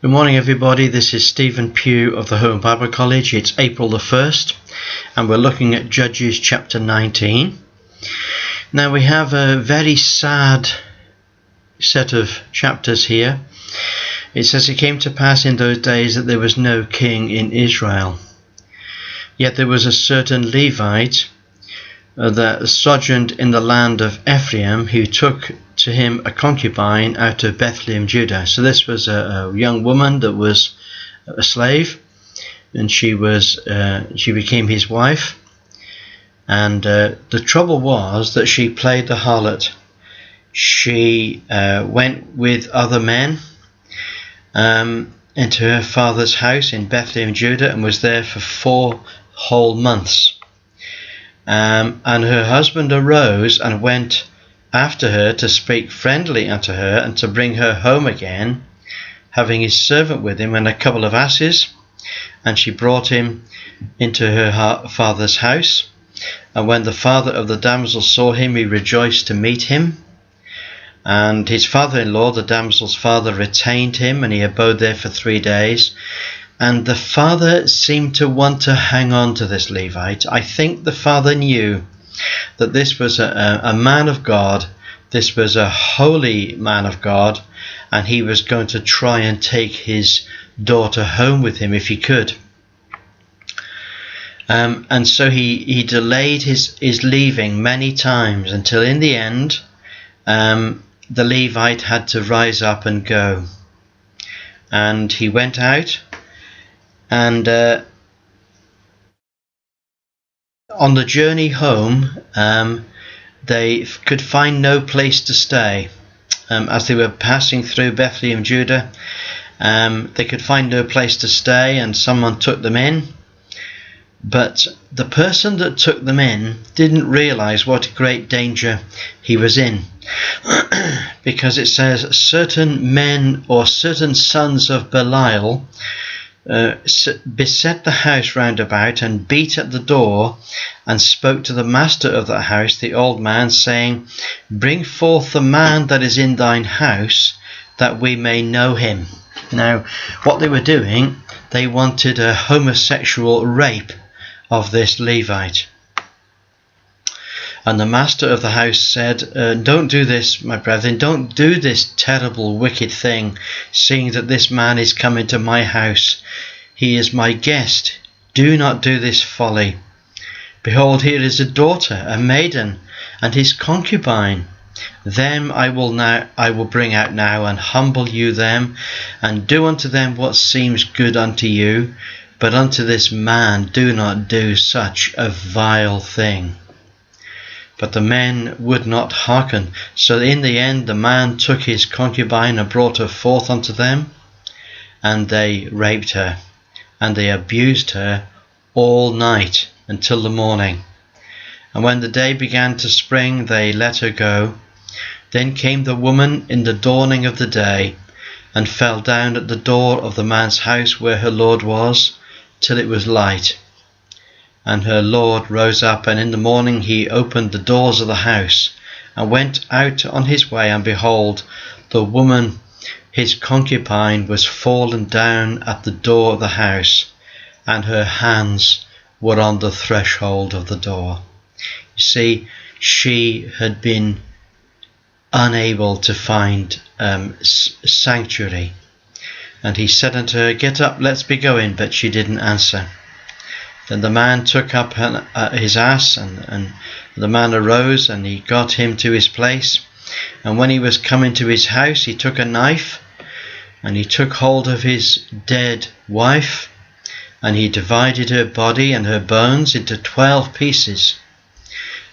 Good morning, everybody. This is Stephen Pugh of the Home Bible College. It's April the 1st, and we're looking at Judges chapter 19. Now, we have a very sad set of chapters here. It says, "It came to pass in those days that there was no king in Israel. Yet there was a certain Levite that sojourned in the land of Ephraim, who took to him a concubine out of Bethlehem, Judah." So this was a young woman that was a slave, and she became his wife. And the trouble was that she played the harlot. She went with other men into her father's house in Bethlehem, Judah, and was there for 4 whole months. And her husband arose and went after her to speak friendly unto her and to bring her home again, having his servant with him and a couple of asses. And she brought him into her father's house. And when the father of the damsel saw him, he rejoiced to meet him. And his father-in-law, the damsel's father, retained him, and he abode there for 3 days. And the father seemed to want to hang on to this Levite. I think the father knew that this was a man of God. This was a holy man of God, and he was going to try and take his daughter home with him if he could. And so he delayed his leaving many times, until in the end the Levite had to rise up and go. And he went out, and on the journey home, they could find no place to stay. As they were passing through Bethlehem, Judah, they could find no place to stay, and someone took them in. But the person that took them in didn't realize what great danger he was in. Because it says, certain men or certain sons of Belial beset the house round about, and beat at the door, and spoke to the master of the house, the old man, saying, "Bring forth the man that is in thine house, that we may know him." Now, what they were doing, they wanted a homosexual rape of this Levite. And the master of the house said, "Don't do this, my brethren, don't do this terrible wicked thing, seeing that this man is come into my house. He is my guest. Do not do this folly. Behold, here is a daughter, a maiden, and his concubine. Them I will bring out now, and humble you them, and do unto them what seems good unto you. But unto this man do not do such a vile thing." But the men would not hearken. So in the end the man took his concubine and brought her forth unto them, and they raped her, and they abused her all night until the morning. And when the day began to spring, they let her go. Then came the woman in the dawning of the day, and fell down at the door of the man's house where her lord was, till it was light. And her lord rose up, and in the morning he opened the doors of the house, and went out on his way, and behold, the woman, his concubine, was fallen down at the door of the house, and her hands were on the threshold of the door. You see, she had been unable to find sanctuary. And he said unto her, "Get up, let's be going." But she didn't answer. Then the man took up his ass, and the man arose, and he got him to his place. And when he was come into his house, he took a knife, and he took hold of his dead wife, and he divided her body and her bones into 12 pieces.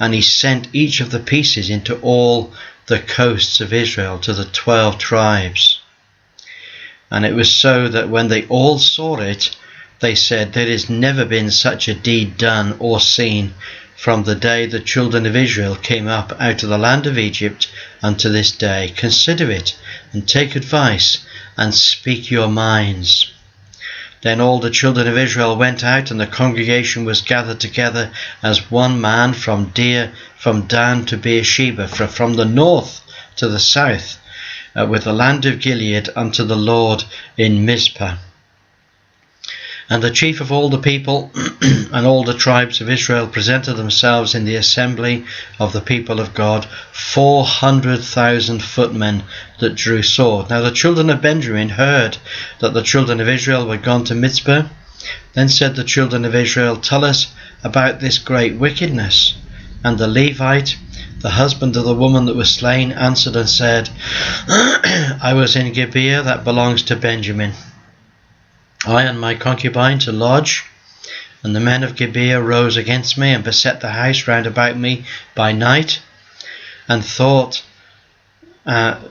And he sent each of the pieces into all the coasts of Israel, to the 12 tribes. And it was so that when they all saw it, they said, "There has never been such a deed done or seen from the day the children of Israel came up out of the land of Egypt unto this day. Consider it, and take advice, and speak your minds." Then all the children of Israel went out, and the congregation was gathered together as one man from Dan to Beersheba, from the north to the south. with the land of Gilead unto the Lord in Mizpah. And the chief of all the people and all the tribes of Israel presented themselves in the assembly of the people of God, 400,000 footmen that drew sword. Now the children of Benjamin heard that the children of Israel were gone to Mizpah. Then said the children of Israel, Tell us about this great wickedness. And the Levite, the husband of the woman that was slain, answered and said, I was in Gibeah that belongs to Benjamin, I and my concubine to lodge. And the men of Gibeah rose against me and beset the house round about me by night, and thought to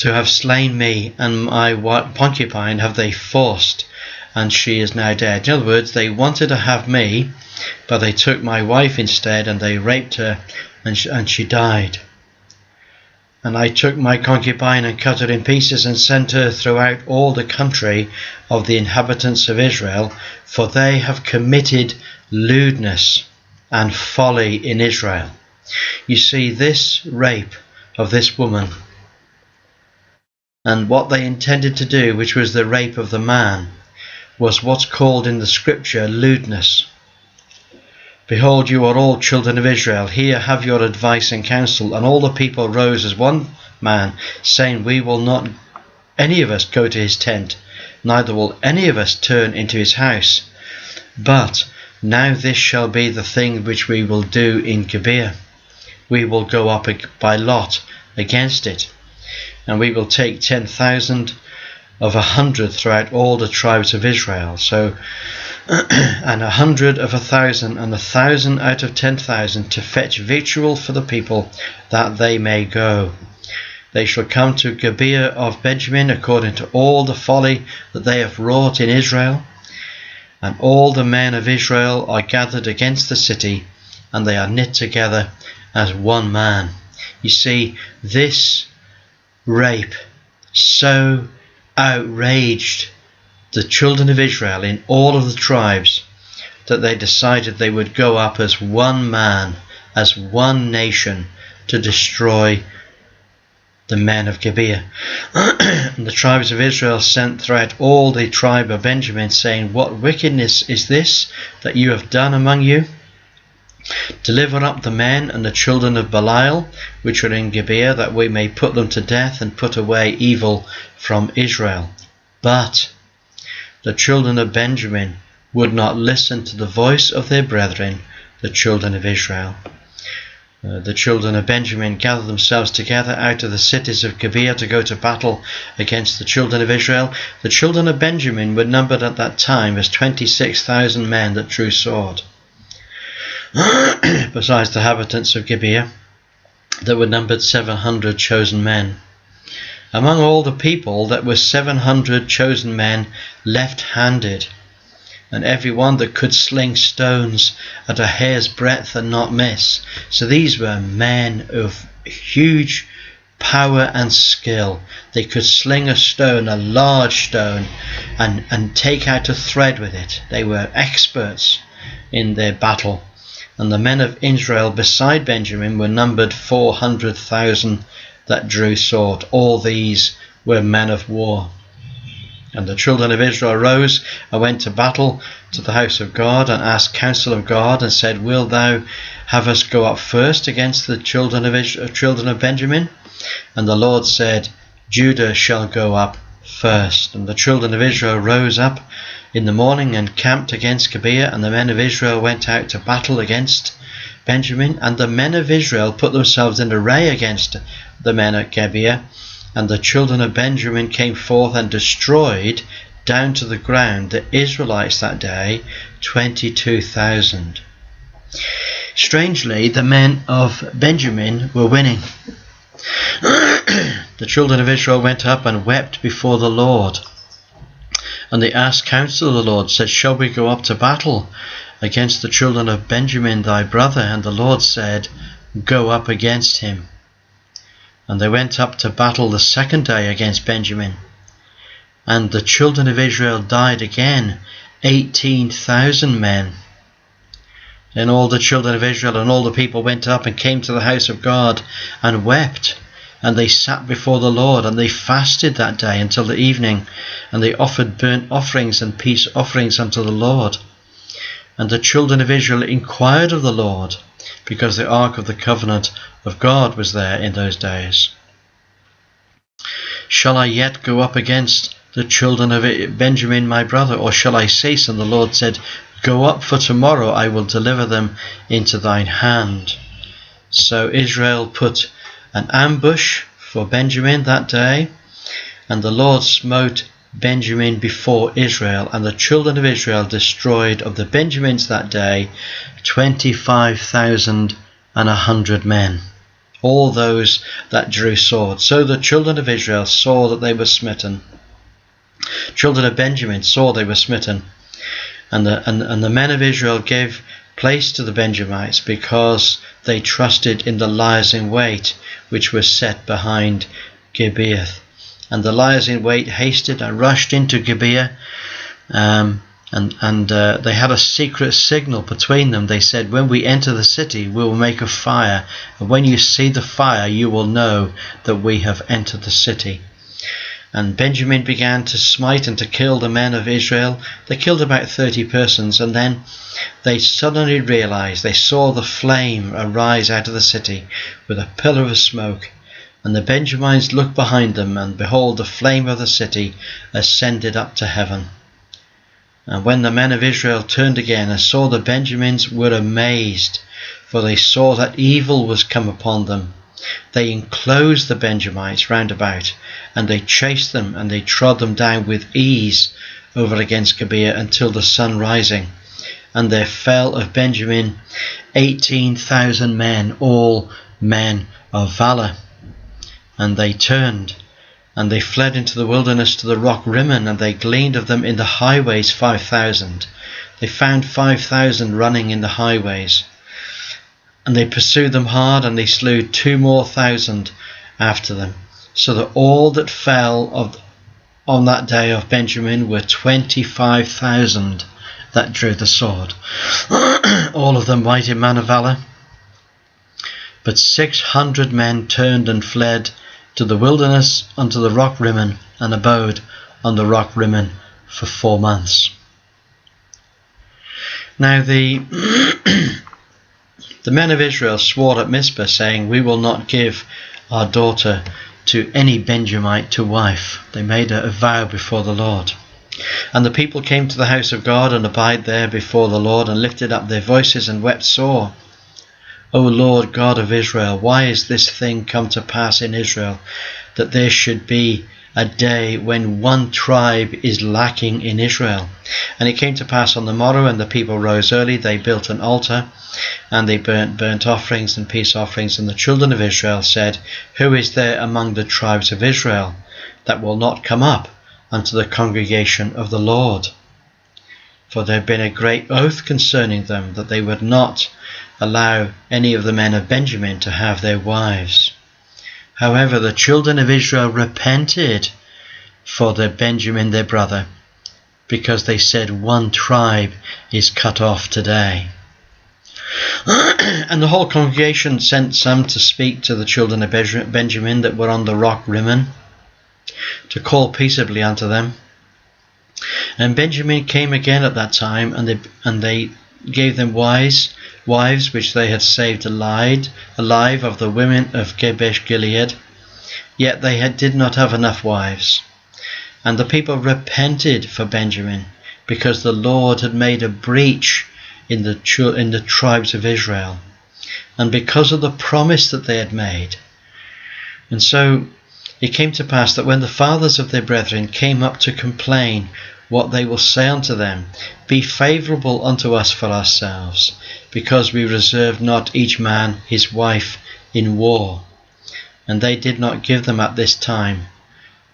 have slain me and my concubine have they forced, and she is now dead. In other words, they wanted to have me, but they took my wife instead, and they raped her, and she died. And I took my concubine and cut her in pieces and sent her throughout all the country of the inhabitants of Israel, for they have committed lewdness and folly in Israel. You see, this rape of this woman and what they intended to do, which was the rape of the man, was what's called in the scripture lewdness. Behold, you are all children of Israel. Here have your advice and counsel. And all the people rose as one man, saying, We will not any of us go to his tent, neither will any of us turn into his house. But now this shall be the thing which we will do in Gibeah. We will go up by lot against it, and we will take 10,000 of 100 throughout all the tribes of Israel. So and 100 of 1,000, and 1,000 out of 10,000, to fetch victual for the people, that they may go. They shall come to Gibeah of Benjamin, according to all the folly that they have wrought in Israel. And all the men of Israel are gathered against the city, and they are knit together as one man. You see, this rape so outraged the children of Israel in all of the tribes that they decided they would go up as one man, as one nation, to destroy the men of Gibeah. And the tribes of Israel sent throughout all the tribe of Benjamin, saying, What wickedness is this that you have done among you? Deliver up the men and the children of Belial, which are in Gibeah, that we may put them to death and put away evil from Israel. But the children of Benjamin would not listen to the voice of their brethren, the children of Israel. The children of Benjamin gathered themselves together out of the cities of Gibeah to go to battle against the children of Israel. The children of Benjamin were numbered at that time as 26,000 men that drew sword, besides the inhabitants of Gibeah, that were numbered 700 chosen men. Among all the people that were 700 chosen men left-handed, and every one that could sling stones at a hair's breadth and not miss. So these were men of huge power and skill. They could sling a stone, a large stone, and take out a thread with it. They were experts in their battle. And the men of Israel beside Benjamin were numbered 400,000 that drew sword. All these were men of war. And the children of Israel arose and went to battle to the house of God, and asked counsel of God, and said, Wilt thou have us go up first against the children of Benjamin? And the Lord said, Judah shall go up first. And the children of Israel rose up in the morning and camped against Gibeah, and the men of Israel went out to battle against Benjamin. And the men of Israel put themselves in array against the men at Gibeah. And the children of Benjamin came forth and destroyed down to the ground the Israelites that day, 22,000. Strangely, the men of Benjamin were winning. The children of Israel went up and wept before the Lord. And they asked counsel of the Lord, said, Shall we go up to battle against the children of Benjamin thy brother? And the Lord said, Go up against him. And they went up to battle the second day against Benjamin. And the children of Israel died again, 18,000 men. Then all the children of Israel and all the people went up and came to the house of God and wept And they sat before the Lord, and they fasted that day until the evening, and they offered burnt offerings and peace offerings unto the Lord. And the children of Israel inquired of the Lord, because the ark of the covenant of God was there in those days. Shall I yet go up against the children of Benjamin my brother, or shall I cease? And the Lord said, Go up, for tomorrow I will deliver them into thine hand. So Israel put an ambush for Benjamin that day, and the Lord smote Benjamin before Israel, and the children of Israel destroyed of the Benjamins that day 25,100 men, all those that drew swords. So the children of Israel saw that they were smitten. Children of Benjamin saw they were smitten, and the men of Israel gave place to the Benjamites, because they trusted in the liers in wait which was set behind Gibeah. And the liers in wait hasted and rushed into Gibeah, and they had a secret signal between them. They said, When we enter the city, we will make a fire, and when you see the fire, you will know that we have entered the city. And Benjamin began to smite and to kill the men of Israel. They killed about 30 persons, and then they suddenly realized, they saw the flame arise out of the city with a pillar of smoke. And the Benjamites looked behind them, and behold, the flame of the city ascended up to heaven. And when the men of Israel turned again and saw the Benjamins, were amazed, for they saw that evil was come upon them. They enclosed the Benjamites round about, and they chased them, and they trod them down with ease over against Gibeah until the sun rising. And there fell of Benjamin 18,000 men, all men of valour. And they turned, and they fled into the wilderness to the rock Rimmon, and they gleaned of them in the highways 5,000. They found 5,000 running in the highways. And they pursued them hard, and they slew 2,000 more after them, so that all that fell on that day of Benjamin were 25,000 that drew the sword, all of them mighty men of valour. But 600 men turned and fled to the wilderness unto the rock Rimmon, and abode on the rock Rimmon for 4 months. Now the men of Israel swore at Mizpah, saying, We will not give our daughter to any Benjamite to wife. They made a vow before the Lord. And the people came to the house of God, and abide there before the Lord, and lifted up their voices, and wept sore. O Lord God of Israel, why is this thing come to pass in Israel, that there should be a day when one tribe is lacking in Israel? And it came to pass on the morrow, and the people rose early, they built an altar, and they burnt offerings and peace offerings. And the children of Israel said, Who is there among the tribes of Israel that will not come up unto the congregation of the Lord? For there had been a great oath concerning them, that they would not allow any of the men of Benjamin to have their wives. However, the children of Israel repented for their Benjamin their brother, because they said, One tribe is cut off today. And the whole congregation sent some to speak to the children of Benjamin that were on the rock Rimmon, to call peaceably unto them. And Benjamin came again at that time, and they gave them wives which they had saved alive of the women of Jabesh Gilead. Yet they did not have enough wives. And the people repented for Benjamin, because the Lord had made a breach in the tribes of Israel, and because of the promise that they had made. And so it came to pass that when the fathers of their brethren came up to complain, what they will say unto them, Be favourable unto us for ourselves, because we reserved not each man his wife in war. And they did not give them at this time,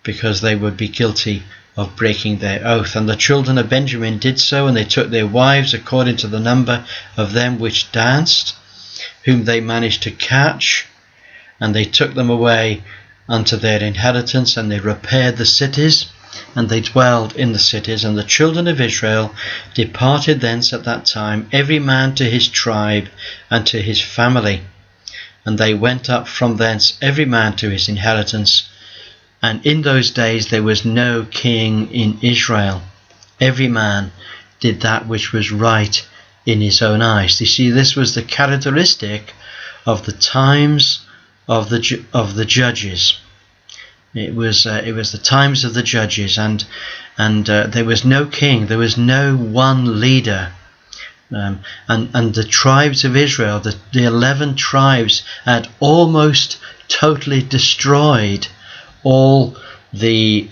because they would be guilty of breaking their oath. And the children of Benjamin did so, and they took their wives according to the number of them which danced, whom they managed to catch, and they took them away unto their inheritance, and they repaired the cities, and they dwelled in the cities. And the children of Israel departed thence at that time, every man to his tribe and to his family. and they went up from thence every man to his inheritance. And in those days there was no king in Israel. Every man did that which was right in his own eyes. You see, this was the characteristic of the times of the judges. It was the times of the judges, and there was no king, there was no one leader. And the tribes of Israel, the 11 tribes, had almost totally destroyed all the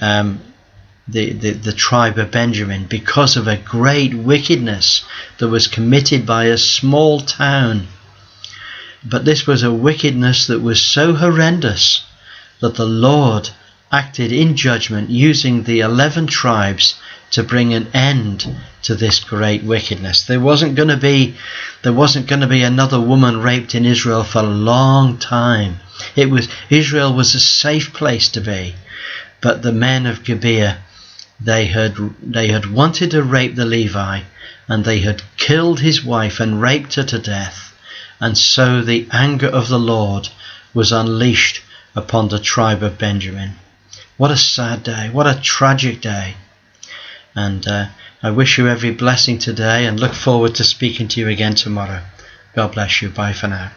tribe of Benjamin because of a great wickedness that was committed by a small town. But this was a wickedness that was so horrendous that the Lord acted in judgment, using the 11 tribes to bring an end to this great wickedness. There wasn't going to be another woman raped in Israel for a long time. Israel was a safe place to be, but the men of Gibeah, they had wanted to rape the Levi, and they had killed his wife and raped her to death, and so the anger of the Lord was unleashed upon the tribe of Benjamin. What a sad day, what a tragic day. And I wish you every blessing today, and look forward to speaking to you again tomorrow. God bless you. Bye for now.